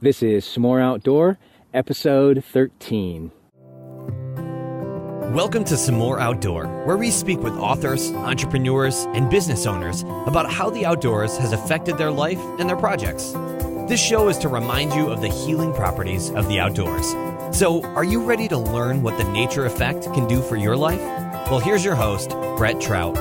This is S'more Outdoor, episode 13. Welcome to S'more Outdoor, where we speak with authors, entrepreneurs, and business owners about how the outdoors has affected their life and their projects. This show is to remind you of the healing properties of the outdoors. So, are you ready to learn what the nature effect can do for your life? Well, here's your host, Brett Trout.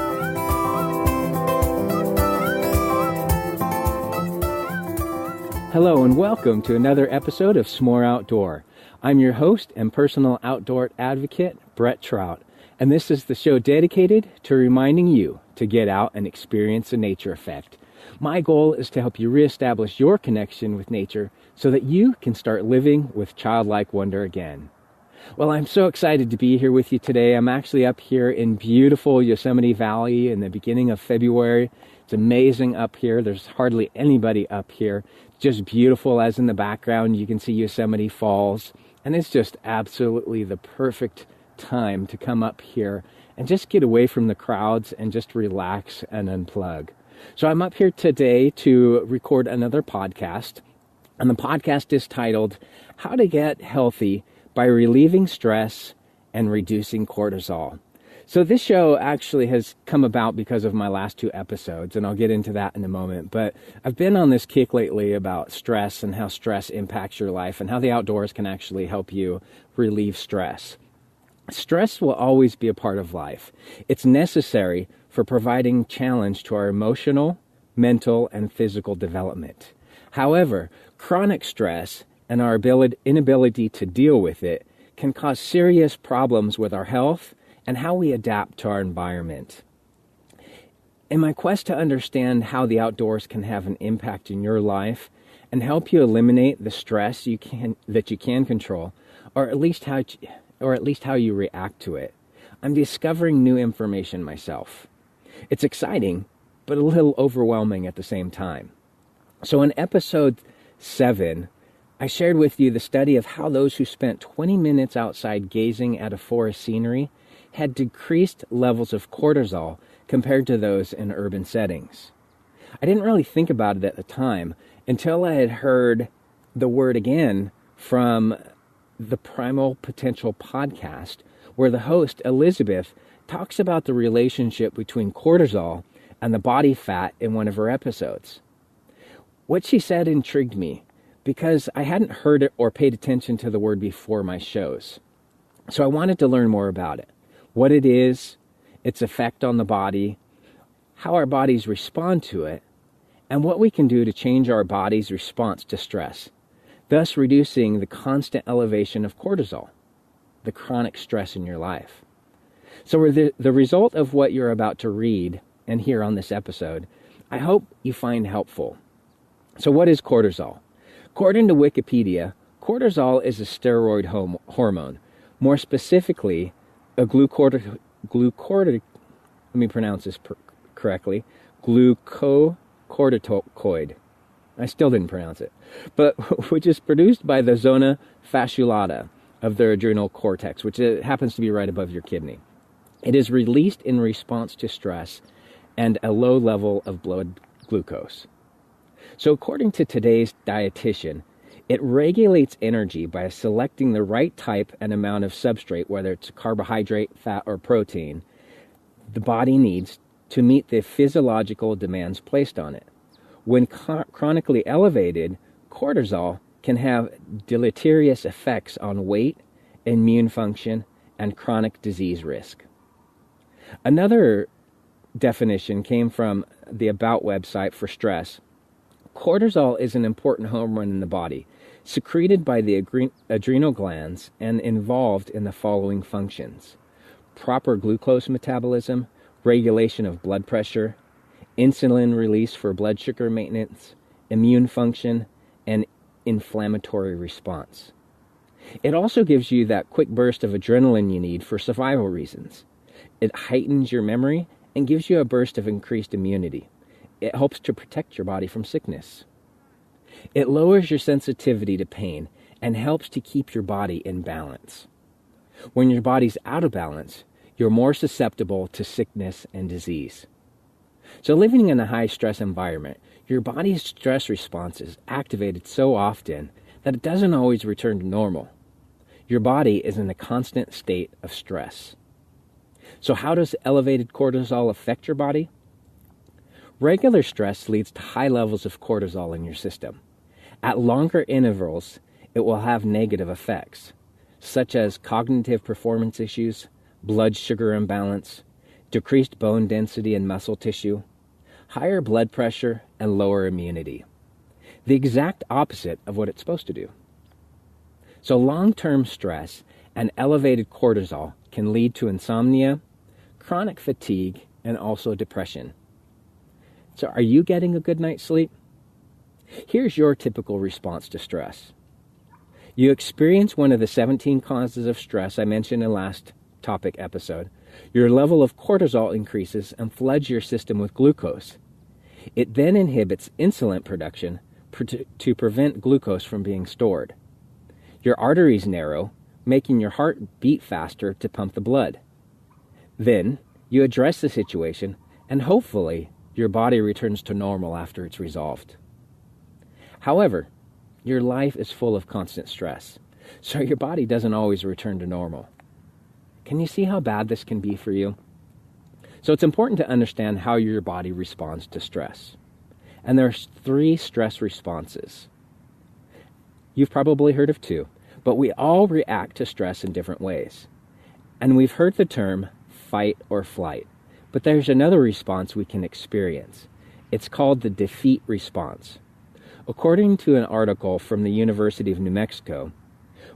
Hello and welcome to another episode of S'more Outdoor. I'm your host and personal outdoor advocate, Brett Trout, and this is the show dedicated to reminding you to get out and experience the nature effect. My goal is to help you reestablish your connection with nature so that you can start living with childlike wonder again. Well, I'm so excited to be here with you today. I'm actually up here in beautiful Yosemite Valley in the beginning of February. It's amazing up here. There's hardly anybody up here. Just beautiful, as in the background you can see Yosemite Falls, and it's just absolutely the perfect time to come up here and just get away from the crowds and just relax and unplug. So I'm up here today to record another podcast, and the podcast is titled How to Get Healthy by Relieving Stress and Reducing Cortisol. So this show actually has come about because of my last two episodes, and I'll get into that in a moment. But I've been on this kick lately about stress and how stress impacts your life and how the outdoors can actually help you relieve stress. Stress will always be a part of life. It's necessary for providing challenge to our emotional, mental, and physical development. However, chronic stress and our inability to deal with it can cause serious problems with our health and how we adapt to our environment. In my quest to understand how the outdoors can have an impact in your life and help you eliminate the stress that you can control, or at least how you react to it, I'm discovering new information myself. It's exciting, but a little overwhelming at the same time. So in episode 7, I shared with you the study of how those who spent 20 minutes outside gazing at a forest scenery had decreased levels of cortisol compared to those in urban settings. I didn't really think about it at the time until I had heard the word again from the Primal Potential podcast, where the host, Elizabeth, talks about the relationship between cortisol and the body fat in one of her episodes. What she said intrigued me because I hadn't heard it or paid attention to the word before my shows. So I wanted to learn more about it. What it is, its effect on the body, how our bodies respond to it, and what we can do to change our body's response to stress, thus reducing the constant elevation of cortisol, the chronic stress in your life. So the result of what you're about to read and hear on this episode, I hope you find helpful. So what is cortisol? According to Wikipedia, cortisol is a steroid hormone, more specifically a glucocorticoid. Let me pronounce this correctly. Glucocorticoid. I still didn't pronounce it. But which is produced by the zona fasciculata of the adrenal cortex, which happens to be right above your kidney. It is released in response to stress and a low level of blood glucose. So according to today's dietitian, it regulates energy by selecting the right type and amount of substrate, whether it's carbohydrate, fat, or protein, the body needs to meet the physiological demands placed on it. When chronically elevated, cortisol can have deleterious effects on weight, immune function, and chronic disease risk. Another definition came from the About website for stress. Cortisol is an important hormone in the body, secreted by the adrenal glands and involved in the following functions: proper glucose metabolism, regulation of blood pressure, insulin release for blood sugar maintenance, immune function, and inflammatory response. It also gives you that quick burst of adrenaline you need for survival reasons. It heightens your memory and gives you a burst of increased immunity. It helps to protect your body from sickness. It lowers your sensitivity to pain and helps to keep your body in balance. When your body's out of balance, you're more susceptible to sickness and disease. So living in a high-stress environment, your body's stress response is activated so often that it doesn't always return to normal. Your body is in a constant state of stress. So how does elevated cortisol affect your body? Regular stress leads to high levels of cortisol in your system. At longer intervals, it will have negative effects, such as cognitive performance issues, blood sugar imbalance, decreased bone density and muscle tissue, higher blood pressure, and lower immunity. The exact opposite of what it's supposed to do. So long-term stress and elevated cortisol can lead to insomnia, chronic fatigue, and also depression. So are you getting a good night's sleep? Here's your typical response to stress. You experience one of the 17 causes of stress I mentioned in last topic episode. Your level of cortisol increases and floods your system with glucose. It then inhibits insulin production to prevent glucose from being stored. Your arteries narrow, making your heart beat faster to pump the blood. Then, you address the situation, and hopefully, your body returns to normal after it's resolved. However, your life is full of constant stress, so your body doesn't always return to normal. Can you see how bad this can be for you? So it's important to understand how your body responds to stress. And there's 3 stress responses. You've probably heard of 2, but we all react to stress in different ways. And we've heard the term fight or flight, but there's another response we can experience. It's called the defeat response. According to an article from the University of New Mexico,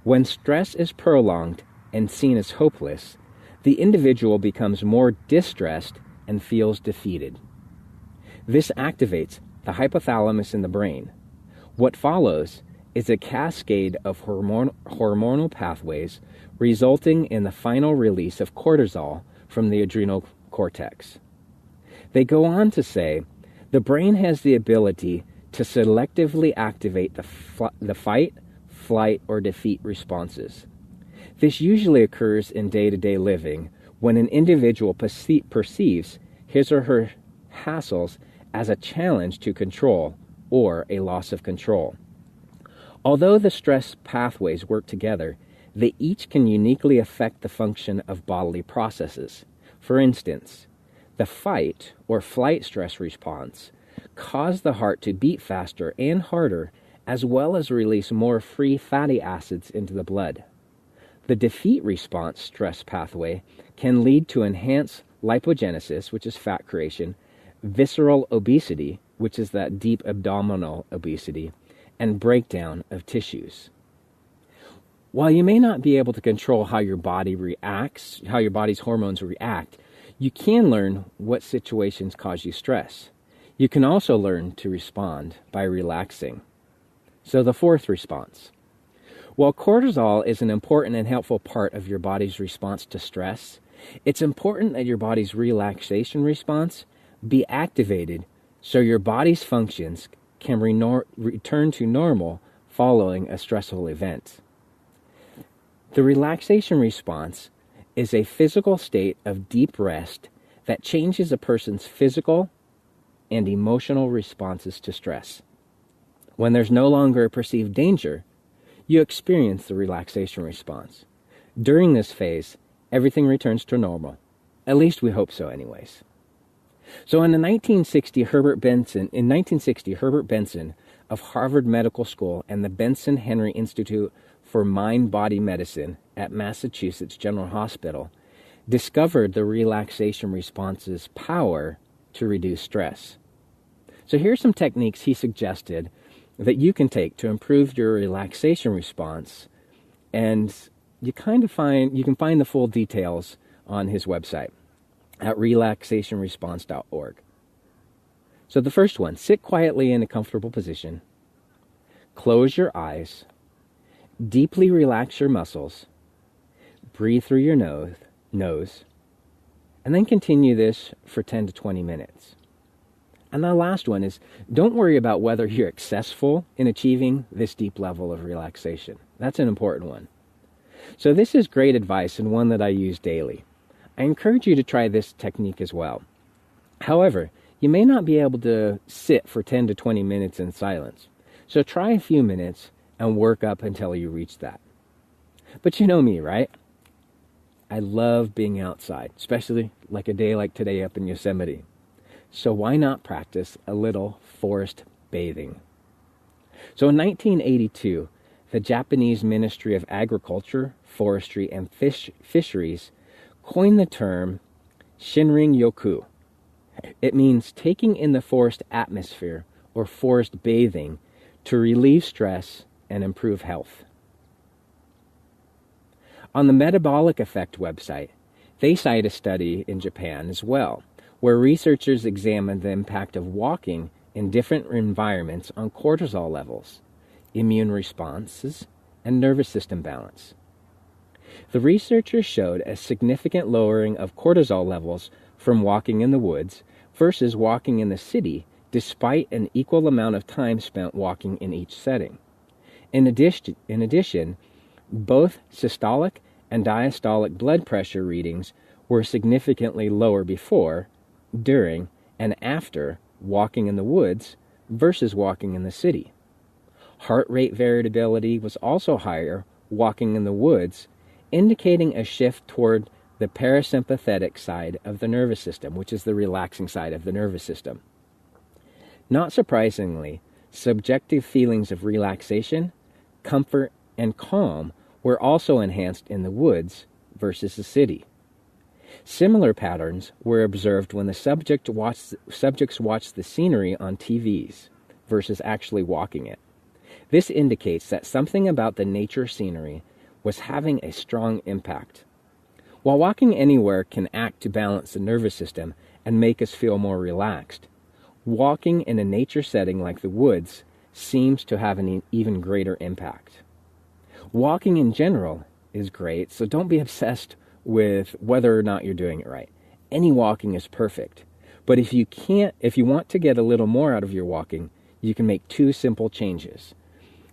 when stress is prolonged and seen as hopeless, the individual becomes more distressed and feels defeated. This activates the hypothalamus in the brain. What follows is a cascade of hormonal pathways resulting in the final release of cortisol from the adrenal cortex. They go on to say, the brain has the ability to selectively activate the fight, flight, or defeat responses. This usually occurs in day-to-day living when an individual perceives his or her hassles as a challenge to control or a loss of control. Although the stress pathways work together, they each can uniquely affect the function of bodily processes. For instance, the fight or flight stress response causes the heart to beat faster and harder, as well as release more free fatty acids into the blood. The defeat response stress pathway can lead to enhanced lipogenesis, which is fat creation, visceral obesity, which is that deep abdominal obesity, and breakdown of tissues. While you may not be able to control how your body reacts, how your body's hormones react, you can learn what situations cause you stress. You can also learn to respond by relaxing. So the 4th response. While cortisol is an important and helpful part of your body's response to stress, it's important that your body's relaxation response be activated so your body's functions can return to normal following a stressful event. The relaxation response is a physical state of deep rest that changes a person's physical and emotional responses to stress. When there's no longer a perceived danger, you experience the relaxation response. During this phase, everything returns to normal. At least we hope so anyways. So in 1960, Herbert Benson of Harvard Medical School and the Benson Henry Institute for Mind-Body Medicine at Massachusetts General Hospital discovered the relaxation response's power to reduce stress. So here's some techniques he suggested that you can take to improve your relaxation response, and you can find the full details on his website at relaxationresponse.org. So the first one, sit quietly in a comfortable position, close your eyes, deeply relax your muscles, breathe through your nose, and then continue this for 10 to 20 minutes. And the last one is, don't worry about whether you're successful in achieving this deep level of relaxation. That's an important one. So this is great advice and one that I use daily. I encourage you to try this technique as well. However, you may not be able to sit for 10 to 20 minutes in silence. So try a few minutes and work up until you reach that. But you know me, right? I love being outside, especially like a day like today up in Yosemite. So why not practice a little forest bathing? So in 1982, the Japanese Ministry of Agriculture, Forestry, and Fisheries coined the term Shinrin Yoku. It means taking in the forest atmosphere or forest bathing to relieve stress and improve health. On the Metabolic Effect website, they cite a study in Japan as well, where researchers examined the impact of walking in different environments on cortisol levels, immune responses, and nervous system balance. The researchers showed a significant lowering of cortisol levels from walking in the woods versus walking in the city, despite an equal amount of time spent walking in each setting. In addition, both systolic and diastolic blood pressure readings were significantly lower before, during, and after walking in the woods versus walking in the city. Heart rate variability was also higher walking in the woods, indicating a shift toward the parasympathetic side of the nervous system, which is the relaxing side of the nervous system. Not surprisingly, subjective feelings of relaxation, comfort, and calm were also enhanced in the woods versus the city. Similar patterns were observed when the subjects watched the scenery on TVs versus actually walking it. This indicates that something about the nature scenery was having a strong impact. While walking anywhere can act to balance the nervous system and make us feel more relaxed, walking in a nature setting like the woods seems to have an even greater impact. Walking in general is great, so don't be obsessed with whether or not you're doing it right. Any walking is perfect. But if you want to get a little more out of your walking, you can make two simple changes.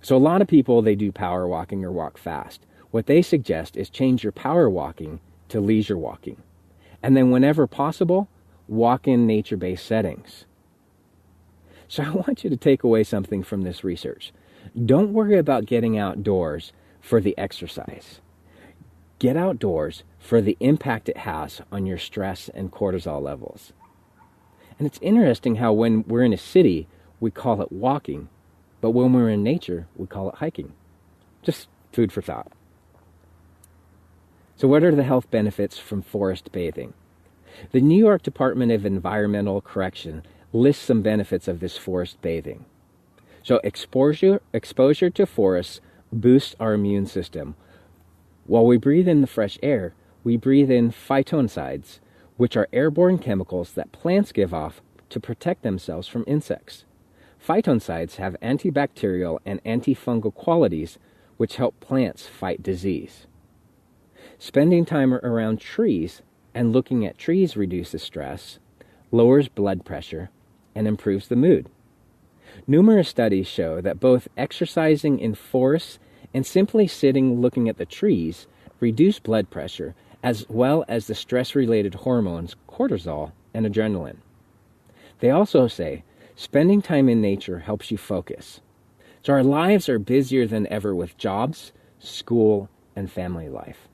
So a lot of people, they do power walking or walk fast. What they suggest is change your power walking to leisure walking. And then whenever possible, walk in nature-based settings. So I want you to take away something from this research. Don't worry about getting outdoors for the exercise. Get outdoors for the impact it has on your stress and cortisol levels. And it's interesting how when we're in a city, we call it walking, but when we're in nature, we call it hiking. Just food for thought. So what are the health benefits from forest bathing? The New York Department of Environmental Correction lists some benefits of this forest bathing. So exposure to forests boosts our immune system. While we breathe in the fresh air, we breathe in phytoncides, which are airborne chemicals that plants give off to protect themselves from insects. Phytoncides have antibacterial and antifungal qualities, which help plants fight disease. Spending time around trees and looking at trees reduces stress, lowers blood pressure, and improves the mood. Numerous studies show that both exercising in forests and simply sitting looking at the trees reduce blood pressure as well as the stress-related hormones cortisol and adrenaline. They also say spending time in nature helps you focus. So our lives are busier than ever with jobs, school, and family life.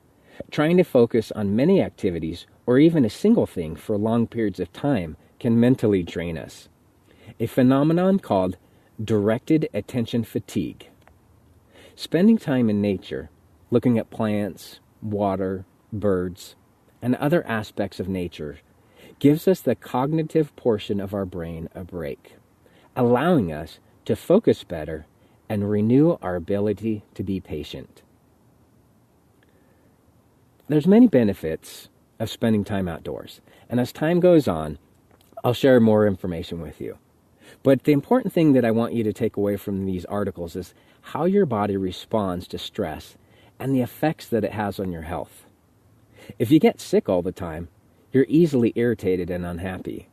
Trying to focus on many activities or even a single thing for long periods of time can mentally drain us. A phenomenon called directed attention fatigue. Spending time in nature, looking at plants, water, birds, and other aspects of nature gives us the cognitive portion of our brain a break, allowing us to focus better and renew our ability to be patient. There's many benefits of spending time outdoors, and as time goes on, I'll share more information with you. But the important thing that I want you to take away from these articles is how your body responds to stress and the effects that it has on your health. If you get sick all the time, you're easily irritated and unhappy.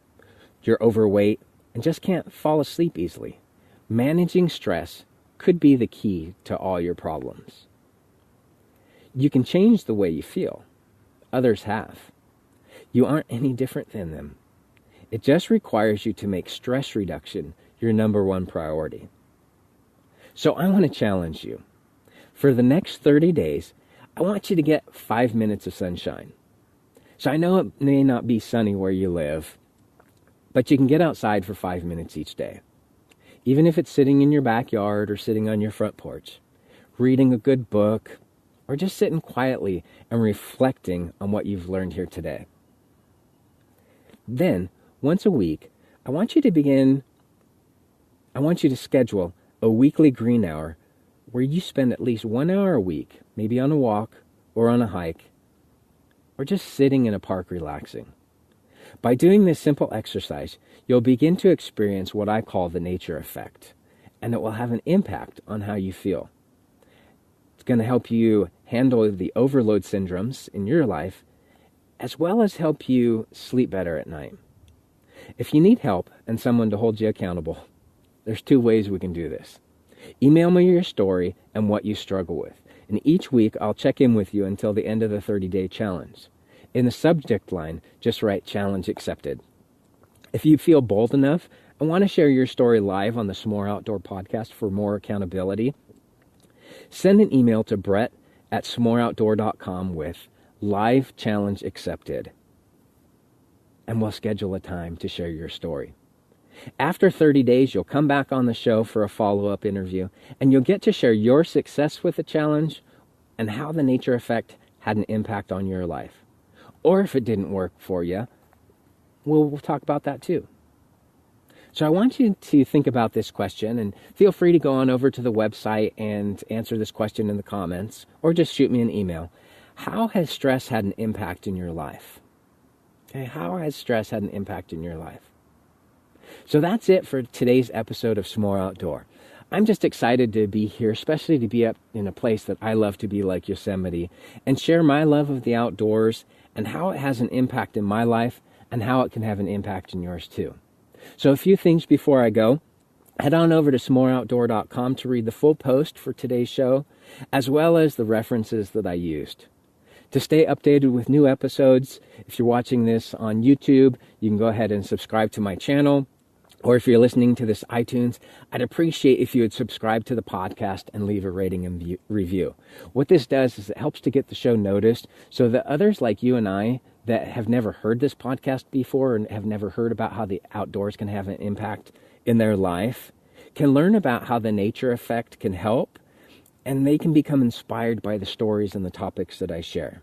You're overweight and just can't fall asleep easily. Managing stress could be the key to all your problems. You can change the way you feel. Others have. You aren't any different than them. It just requires you to make stress reduction your number one priority. So I want to challenge you. For the next 30 days, I want you to get 5 minutes of sunshine. So I know it may not be sunny where you live, but you can get outside for 5 minutes each day. Even if it's sitting in your backyard or sitting on your front porch, reading a good book, or just sitting quietly and reflecting on what you've learned here today. Then, once a week, I want you to schedule a weekly green hour where you spend at least 1 hour a week, maybe on a walk or on a hike, or just sitting in a park relaxing. By doing this simple exercise, you'll begin to experience what I call the nature effect, and it will have an impact on how you feel. It's going to help you handle the overload syndromes in your life, as well as help you sleep better at night. If you need help and someone to hold you accountable, there's 2 ways we can do this. Email me your story and what you struggle with, and each week I'll check in with you until the end of the 30-day challenge. In the subject line, just write "Challenge Accepted." If you feel bold enough and want to share your story live on the S'more Outdoor podcast for more accountability, send an email to brett@s'moreoutdoor.com with "Live Challenge Accepted," and we'll schedule a time to share your story. After 30 days, you'll come back on the show for a follow-up interview, and you'll get to share your success with the challenge and how the nature effect had an impact on your life. Or if it didn't work for you, we'll talk about that too. So I want you to think about this question, and feel free to go on over to the website and answer this question in the comments, or just shoot me an email. How has stress had an impact in your life? Okay, how has stress had an impact in your life? So that's it for today's episode of S'more Outdoor. I'm just excited to be here, especially to be up in a place that I love to be, like Yosemite, and share my love of the outdoors and how it has an impact in my life and how it can have an impact in yours too. So a few things before I go. Head on over to s'moreoutdoor.com to read the full post for today's show, as well as the references that I used. To stay updated with new episodes, if you're watching this on YouTube, you can go ahead and subscribe to my channel. Or if you're listening to this iTunes, I'd appreciate if you would subscribe to the podcast and leave a rating and review. What this does is it helps to get the show noticed so that others like you and I that have never heard this podcast before and have never heard about how the outdoors can have an impact in their life can learn about how the nature effect can help, and they can become inspired by the stories and the topics that I share.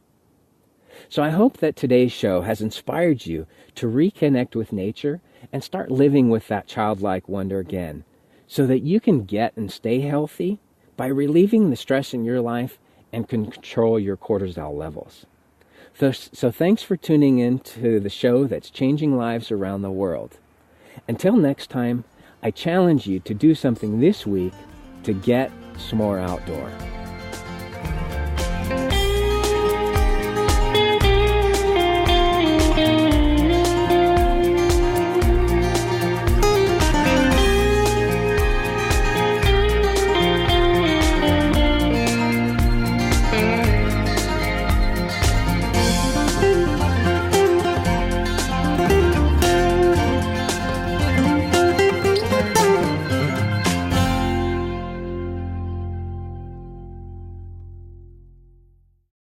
So I hope that today's show has inspired you to reconnect with nature and start living with that childlike wonder again, so that you can get and stay healthy by relieving the stress in your life and control your cortisol levels. So thanks for tuning in to the show that's changing lives around the world. Until next time, I challenge you to do something this week to get s'more outdoor.